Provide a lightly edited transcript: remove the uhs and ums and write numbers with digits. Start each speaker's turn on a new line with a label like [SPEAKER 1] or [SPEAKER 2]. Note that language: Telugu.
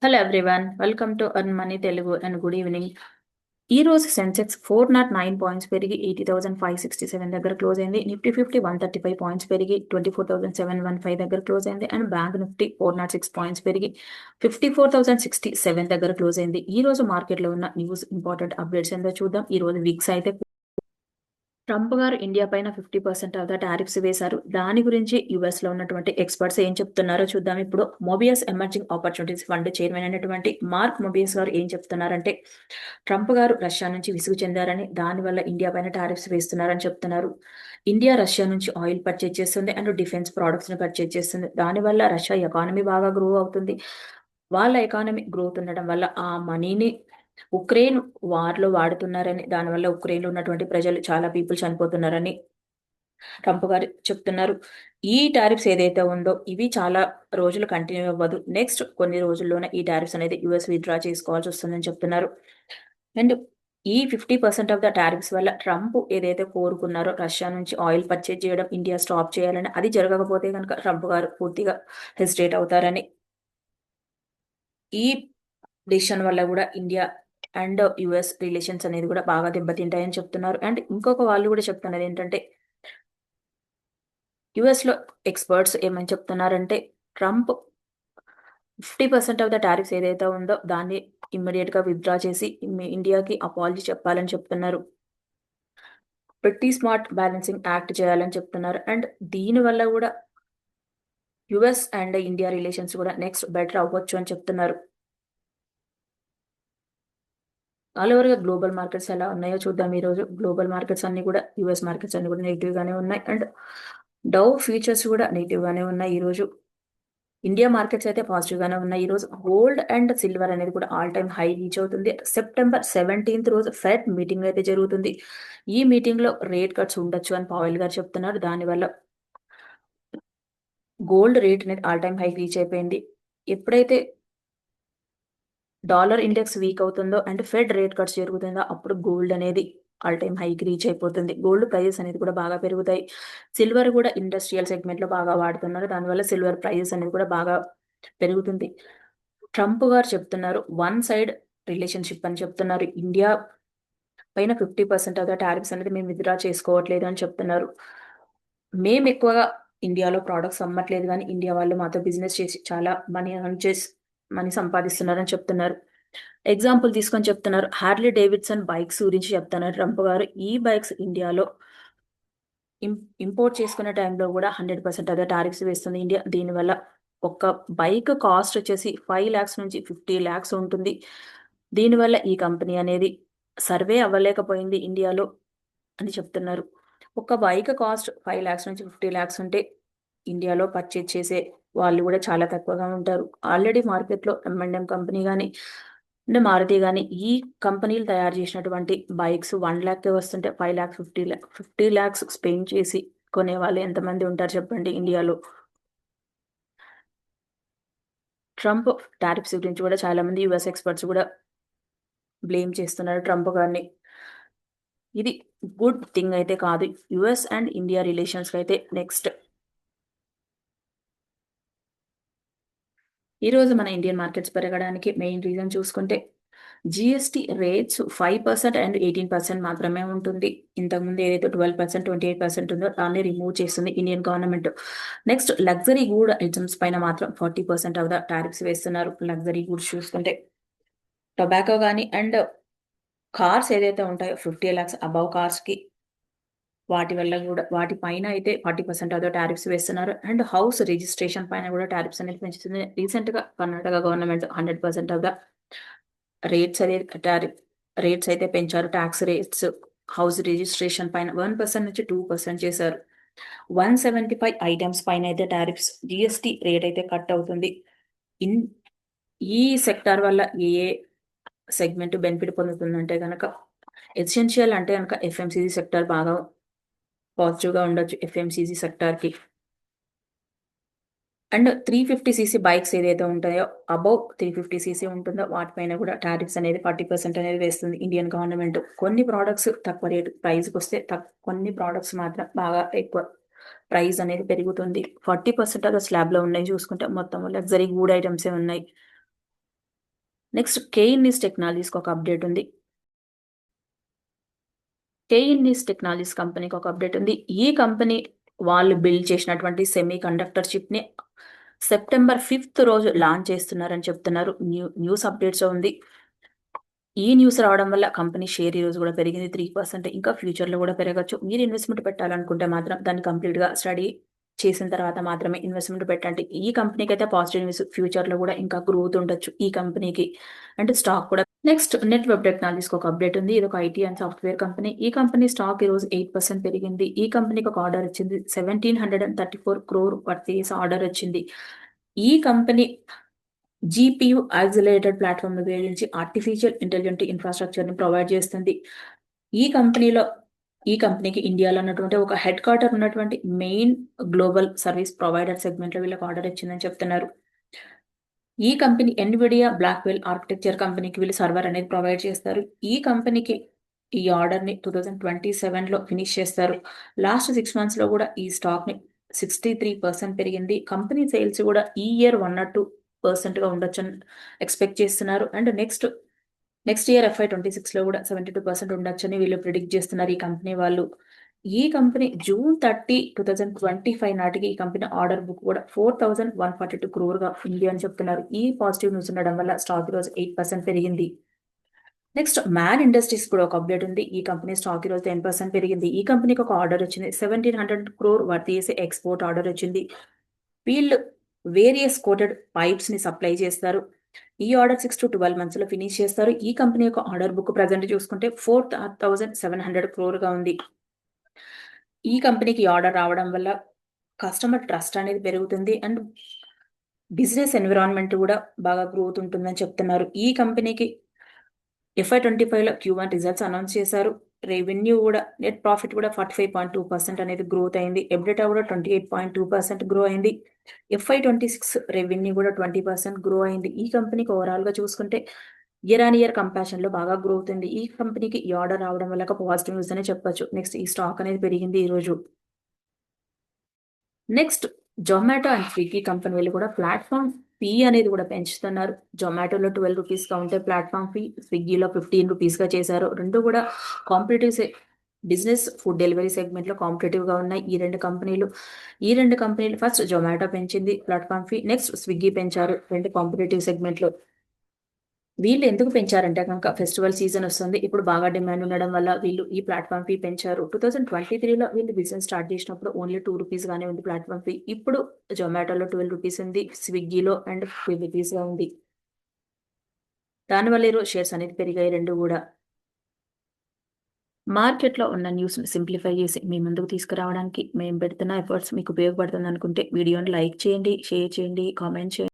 [SPEAKER 1] Hello everyone, welcome to earn money Telugu and good evening. ఈ రోజు సెన్సెక్స్ 409 పాయింట్స్ పెరిగి 80,567 దగ్గర క్లోజ్ అయింది. నిఫ్టీ 50 135 పాయింట్స్ పెరిగి 24,715 దగ్గర క్లోజ్ అయింది. అండ్ బ్యాంక్ నిఫ్టీ 406 పాయింట్స్ పెరిగి 54,067 దగ్గర క్లోజ్ అయింది. ఈ రోజు మార్కెట్లో ఉన్న న్యూస్ ఇంపార్టెంట్ అప్డేట్స్ ఏందో చూద్దాం. ఈ రోజు వీక్స్ అయితే ట్రంప్ గారు ఇండియా పైన 50% ఆఫ్ ద టారిఫ్స్ వేశారు. దాని గురించి యుఎస్ లో ఉన్నటువంటి ఎక్స్పర్ట్స్ ఏం చెప్తున్నారో చూద్దాం. ఇప్పుడు మొబియస్ ఎమర్జింగ్ ఆపర్చునిటీస్ ఫండ్ చైర్మన్ అయినటువంటి మార్క్ మొబియస్ గారు ఏం చెప్తున్నారంటే, ట్రంప్ గారు రష్యా నుంచి విసుగు చెందారని, దానివల్ల ఇండియా పైన టారిఫ్స్ వేస్తున్నారని చెప్తున్నారు. ఇండియా రష్యా నుంచి ఆయిల్ పర్చేజ్ చేస్తుంది అండ్ డిఫెన్స్ ప్రోడక్ట్స్ ని పర్చేజ్ చేస్తుంది. దానివల్ల రష్యా ఎకానమీ బాగా గ్రో అవుతుంది. వాళ్ళ ఎకానమీ గ్రోత్ ఉండడం వల్ల ఆ మనీని ఉక్రెయిన్ వార్లో వాడుతున్నారని, దానివల్ల ఉక్రెయిన్లో ఉన్నటువంటి ప్రజలు చాలా పీపుల్ చనిపోతున్నారని ట్రంప్ గారు చెప్తున్నారు. ఈ టారిఫ్స్ ఏదైతే ఉందో ఇవి చాలా రోజులు కంటిన్యూ అవ్వదు. నెక్స్ట్ కొన్ని రోజుల్లోనే ఈ టారిఫ్స్ అనేది యుఎస్ విత్డ్రా చేసుకోవాల్సి వస్తుందని చెప్తున్నారు. అండ్ ఈ 50% ఆఫ్ ద టారిఫ్స్ వల్ల ట్రంప్ ఏదైతే కోరుకున్నారో రష్యా నుంచి ఆయిల్ పర్చేజ్ చేయడం ఇండియా స్టాప్ చేయాలని, అది జరగకపోతే కనుక ట్రంప్ గారు పూర్తిగా హెసిటేట్ అవుతారని, ఈ డిసిషన్ వల్ల కూడా ఇండియా అండ్ యుఎస్ రిలేషన్స్ అనేది కూడా బాగా దెబ్బతింటాయని చెప్తున్నారు. అండ్ ఇంకొక వాళ్ళు కూడా చెప్తున్నది ఏంటంటే, యుఎస్ లో ఎక్స్పర్ట్స్ ఏమని చెప్తున్నారంటే, ట్రంప్ 50% ఆఫ్ ద టారిఫ్స్ ఏదైతే ఉందో దాన్ని ఇమ్మీడియట్ గా విత్డ్రా చేసి ఇండియాకి అపాలజీ చెప్పాలని చెప్తున్నారు. ప్రతి స్మార్ట్ బ్యాలెన్సింగ్ యాక్ట్ చేయాలని చెప్తున్నారు. అండ్ దీని వల్ల కూడా యుఎస్ అండ్ ఇండియా రిలేషన్స్ కూడా నెక్స్ట్ బెటర్ అవ్వచ్చు అని చెప్తున్నారు. ఆల్ ఓవర్ గా గ్లోబల్ మార్కెట్స్ ఎలా ఉన్నాయో చూద్దాం. ఈ రోజు గ్లోబల్ మార్కెట్స్ అన్ని కూడా, యుఎస్ మార్కెట్స్ అన్ని కూడా నెగిటివ్ గానే ఉన్నాయి. అండ్ డౌ ఫ్యూచర్స్ కూడా నెగిటివ్ గానే ఉన్నాయి. ఈ రోజు ఇండియా మార్కెట్స్ అయితే పాజిటివ్ గానే ఉన్నాయి. ఈ రోజు గోల్డ్ అండ్ సిల్వర్ అనేది కూడా ఆల్ టైమ్ హై రీచ్ అవుతుంది. సెప్టెంబర్ 17th రోజు ఫెడ్ మీటింగ్ అయితే జరుగుతుంది. ఈ మీటింగ్ లో రేట్ కట్స్ ఉండొచ్చు అని పావెల్ గారు చెప్తున్నారు. దానివల్ల గోల్డ్ రేట్ అనేది ఆల్ టైమ్ హై రీచ్ అయిపోయింది. ఎప్పుడైతే డాలర్ ఇండెక్స్ వీక్ అవుతుందో అండ్ ఫెడ్ రేట్ కట్స్ జరుగుతుందో అప్పుడు గోల్డ్ అనేది ఆల్ టైమ్ హైకి రీచ్ అయిపోతుంది. గోల్డ్ ప్రైజెస్ అనేది కూడా బాగా పెరుగుతాయి. సిల్వర్ కూడా ఇండస్ట్రియల్ సెగ్మెంట్ లో బాగా వాడుతున్నారు. దానివల్ల సిల్వర్ ప్రైజెస్ అనేది కూడా బాగా పెరుగుతుంది. ట్రంప్ గారు చెప్తున్నారు వన్ సైడ్ రిలేషన్షిప్ అని చెప్తున్నారు. ఇండియా పైన 50% ఆఫ్ ద టారిఫ్స్ అనేది మేము విత్డ్రా చేసుకోవట్లేదు అని చెప్తున్నారు. మేము ఎక్కువగా ఇండియాలో ప్రోడక్ట్స్ అమ్మట్లేదు, కానీ ఇండియా వాళ్ళు మాతో బిజినెస్ చేసి చాలా మనీ సంపాదిస్తున్నారని చెప్తున్నారు. ఎగ్జాంపుల్ తీసుకొని చెప్తున్నారు. హార్లీ డేవిడ్సన్ బైక్స్ గురించి చెప్తున్నారు ట్రంప్ గారు. ఈ బైక్స్ ఇండియాలో ఇంపోర్ట్ చేసుకునే టైంలో కూడా 100% అదే టారిఫ్స్ వేస్తుంది ఇండియా. దీనివల్ల ఒక బైక్ కాస్ట్ వచ్చేసి 5 lakhs నుంచి 50 lakhs ఉంటుంది. దీనివల్ల ఈ కంపెనీ అనేది సర్వే అవ్వలేకపోయింది ఇండియాలో అని చెప్తున్నారు. ఒక బైక్ కాస్ట్ 5 lakhs నుంచి 50 lakhs ఉంటే ఇండియాలో పర్చేజ్ చేసే వాళ్ళు కూడా చాలా తక్కువగా ఉంటారు. ఆల్రెడీ మార్కెట్లో M&M కంపెనీ కానీ అంటే మారుతి కానీ ఈ కంపెనీలు తయారు చేసినటువంటి బైక్స్ 1 lakh వస్తుంటే 5 lakhs 50 lakhs స్పెండ్ చేసి కొనే వాళ్ళు ఎంతమంది ఉంటారు చెప్పండి ఇండియాలో. ట్రంప్ టారిఫ్స్ గురించి కూడా చాలా మంది యుఎస్ ఎక్స్పర్ట్స్ కూడా బ్లేమ్ చేస్తున్నారు ట్రంప్ గారిని. ఇది గుడ్ థింగ్ అయితే కాదు యుఎస్ అండ్ ఇండియా రిలేషన్స్ అయితే. నెక్స్ట్ ఈ రోజు మన ఇండియన్ మార్కెట్స్ పెరగడానికి మెయిన్ రీజన్ చూసుకుంటే, జిఎస్టీ రేట్స్ 5% అండ్ 18% మాత్రమే ఉంటుంది. ఇంతకుముందు ఏదైతే 12%, 28% ఉందో దాన్ని రిమూవ్ చేస్తుంది Indian government. Next luxury good items పైన మాత్రం 40% ఆఫ్ ద టారిఫ్స్ వేస్తున్నారు. లగ్జరీ గూడ్స్ చూసుకుంటే టొబాకో కానీ అండ్ కార్స్ ఏదైతే ఉంటాయో 50 lakhs అబవ్ కార్స్ కి, వాటి వల్ల కూడా వాటి పైన అయితే 40% ఆఫ్ ద టారిఫ్స్ వేస్తున్నారు. అండ్ హౌస్ రిజిస్ట్రేషన్ పైన కూడా టారిఫ్స్ అనేది పెంచుతుంది. రీసెంట్ గా Karnataka government 100% of the rates అయితే పెంచారు. ట్యాక్స్ రేట్స్ హౌస్ రిజిస్ట్రేషన్ పైన 1% నుంచి 2% చేశారు. 175 ఐటమ్స్ పైన అయితే టారిఫ్స్ జిఎస్టీ రేట్ అయితే కట్ అవుతుంది. ఇన్ ఈ సెక్టార్ వల్ల ఏ సెగ్మెంట్ బెనిఫిట్ పొందుతుందంటే కనుక, ఎసెన్షియల్ అంటే కనుక ఎఫ్ఎంసీజీ సెక్టార్ బాగా పాజిటివ్ గా ఉండొచ్చు ఎఫ్ఎంసీజీ సెక్టార్ కి. అండ్ 350cc బైక్స్ ఏదైతే ఉంటాయో అబౌవ్ 350cc ఉంటుందో వాటిపైన కూడా టారిఫ్స్ అనేది 40% అనేది వేస్తుంది ఇండియన్ గవర్నమెంట్. కొన్ని ప్రోడక్ట్స్ తక్కువ రేటు ప్రైస్కి వస్తే, కొన్ని ప్రోడక్ట్స్ మాత్రం బాగా ఎక్కువ ప్రైస్ అనేది పెరుగుతుంది. 40% ఆఫ్ స్లాబ్ లో ఉన్నాయి చూసుకుంటే, మొత్తం లగ్జరీ గూడ్ ఐటమ్సే ఉన్నాయి. నెక్స్ట్ కేఇన్నిస్ టెక్నాలజీస్కి ఒక అప్డేట్ ఉంది. కేఇన్నిస్ టెక్నాలజీస్ కంపెనీకి ఒక అప్డేట్ ఉంది. ఈ కంపెనీ వాళ్ళు బిల్డ్ చేసినటువంటి సెమీ కండక్టర్ చిప్ని సెప్టెంబర్ 5th రోజు లాంచ్ చేస్తున్నారని చెప్తున్నారు. న్యూస్ అప్డేట్స్ ఉంది. ఈ న్యూస్ రావడం వల్ల కంపెనీ షేర్ ఈ రోజు కూడా పెరిగింది 3%. ఇంకా ఫ్యూచర్లో కూడా పెరగచ్చు. మీరు ఇన్వెస్ట్మెంట్ పెట్టాలనుకుంటే మాత్రం దాన్ని కంప్లీట్గా స్టడీ చేసిన తర్వాత మాత్రమే ఇన్వెస్ట్మెంట్ పెట్టండి. ఈ కంపెనీకి అయితే పాజిటివ్ న్యూస్, ఫ్యూచర్లో కూడా ఇంకా గ్రోత్ ఉండొచ్చు ఈ కంపెనీకి. అంటే స్టాక్ కూడా. నెక్స్ట్ నెట్ వెబ్ టెక్నాలజీస్కి ఒక అప్డేట్ ఉంది. ఇది ఒక ఐటీ అండ్ సాఫ్ట్వేర్ కంపెనీ. ఈ కంపెనీ స్టాక్ ఈ రోజు 8% పెరిగింది. ఈ కంపెనీకి ఒక ఆర్డర్ వచ్చింది. 1734 crore వర్త్ ఆర్డర్ వచ్చింది. ఈ కంపెనీ జీపీయూ యాక్సిలరేటెడ్ ప్లాట్ఫామ్ ఉపయోగించి ఆర్టిఫిషియల్ ఇంటెలిజెంట్ ఇన్ఫ్రాస్ట్రక్చర్ని ప్రొవైడ్ చేస్తుంది. ఈ కంపెనీకి ఇండియాలో ఉన్నటువంటి ఒక హెడ్ క్వార్టర్ ఉన్నటువంటి మెయిన్ గ్లోబల్ సర్వీస్ ప్రొవైడర్ సెగ్మెంట్లో వీళ్ళకి ఆర్డర్ ఇచ్చిందని చెప్తున్నారు. ఈ కంపెనీ ఎన్విడియా బ్లాక్వెల్ ఆర్కిటెక్చర్ కంపెనీకి వీళ్ళు సర్వర్ అనేది ప్రొవైడ్ చేస్తారు. ఈ కంపెనీకి ఈ ఆర్డర్ని 2027లో ఫినిష్ చేస్తారు. లాస్ట్ 6 monthsలో కూడా ఈ స్టాక్ని 63% పెరిగింది. కంపెనీ సేల్స్ కూడా ఈ ఇయర్ 1 or 2%గా ఉండొచ్చని ఎక్స్పెక్ట్ చేస్తున్నారు. అండ్ నెక్స్ట్ ఇయర్ FY26లో కూడా 72% ఉండొచ్చని వీళ్ళు ప్రిడిక్ట్ చేస్తున్నారు ఈ కంపెనీ వాళ్ళు. ఈ కంపెనీ June 30, 2025 నాటికి ఈ కంపెనీ ఆర్డర్ బుక్ కూడా 4142 crore ఉంది అని చెప్తున్నారు. ఈ పాజిటివ్ న్యూస్ ఉండడం వల్ల స్టాక్ ఈరోజు 8% పెరిగింది. నెక్స్ట్ మ్యాన్ ఇండస్ట్రీస్ కూడా ఒక అప్డేట్ ఉంది. ఈ కంపెనీ స్టాక్ ఈరోజు 10% పెరిగింది. ఈ కంపెనీకి ఒక ఆర్డర్ వచ్చింది. 1700 crore వర్త్ చేసే ఎక్స్పోర్ట్ ఆర్డర్ వచ్చింది. వీళ్ళు వేరియస్ కోటెడ్ పైప్స్ ని సప్లై చేస్తారు. ఈ ఆర్డర్ 6 to 12 monthsలో ఫినిష్ చేస్తారు. ఈ కంపెనీ యొక్క ఆర్డర్ బుక్ ప్రజెంట్ చూసుకుంటే 4700 crore ఉంది. ఈ కంపెనీకి ఆర్డర్ రావడం వల్ల కస్టమర్ ట్రస్ట్ అనేది పెరుగుతుంది అండ్ బిజినెస్ ఎన్విరాన్మెంట్ కూడా బాగా గ్రోత్ ఉంటుందని చెప్తున్నారు. ఈ కంపెనీకి FY25లో Q1 రిజల్ట్స్ అనౌన్స్ చేశారు. రెవెన్యూ కూడా, నెట్ ప్రాఫిట్ కూడా 45.2% అనేది గ్రోత్ అయింది. ఎబ్డిటా కూడా 28.2% గ్రో అయింది. FY26 రెవెన్యూ కూడా 20% గ్రో అయింది. ఈ కంపెనీకి ఓవరాల్గా చూసుకుంటే ఇయర్ ఆన్ ఇయర్ కంపారిజన్లో బాగా గ్రోత్ ఉంది. ఈ కంపెనీకి ఈ ఆర్డర్ రావడం వల్ల ఒక పాజిటివ్ న్యూస్ అనే చెప్పొచ్చు. నెక్స్ట్ ఈ స్టాక్ అనేది పెరిగింది ఈరోజు. నెక్స్ట్ జొమాటో అండ్ స్విగ్గీ కంపెనీలు కూడా ప్లాట్ఫామ్ ఫీ అనేది కూడా పెంచుతున్నారు. జొమాటోలో 12 రూపీస్గా ఉంటే ప్లాట్ఫామ్ ఫీ స్విగ్గీలో 15 రూపీస్గా చేశారు. రెండు కూడా కాంపిటేటివ్ బిజినెస్ ఫుడ్ డెలివరీ సెగ్మెంట్లో కాంపిటేటివ్గా ఉన్నాయి ఈ రెండు కంపెనీలు. ఫస్ట్ జొమాటో పెంచింది ప్లాట్ఫామ్ ఫీ, నెక్స్ట్ స్విగ్గీ పెంచారు రెండు కాంపిటేటివ్ సెగ్మెంట్లో. వీళ్ళు ఎందుకు పెంచారంటే కనుక ఫెస్టివల్ సీజన్ వస్తుంది, ఇప్పుడు బాగా డిమాండ్ ఉండడం వల్ల వీళ్ళు ఈ ప్లాట్ఫామ్ ఫీ పెంచారు. 2023లో వీళ్ళు బిజినెస్ స్టార్ట్ చేసినప్పుడు ఓన్లీ 2 రూపీస్గానే ఉంది ప్లాట్ఫామ్ ఫీ. ఇప్పుడు జొమాటోలో 12 రూపీస్ ఉంది, స్విగ్గీలో అండ్ 3 రూపీస్గా ఉంది. దానివల్ల ఈరోజు షేర్స్ అనేది పెరిగాయి రెండు కూడా. మార్కెట్లో ఉన్న న్యూస్ని సింప్లిఫై చేసి మీ ముందుకు తీసుకురావడానికి మేము పెడుతున్న ఎఫర్ట్స్ మీకు ఉపయోగపడుతుంది అనుకుంటే వీడియోని లైక్ చేయండి, షేర్ చేయండి, కామెంట్ చేయండి.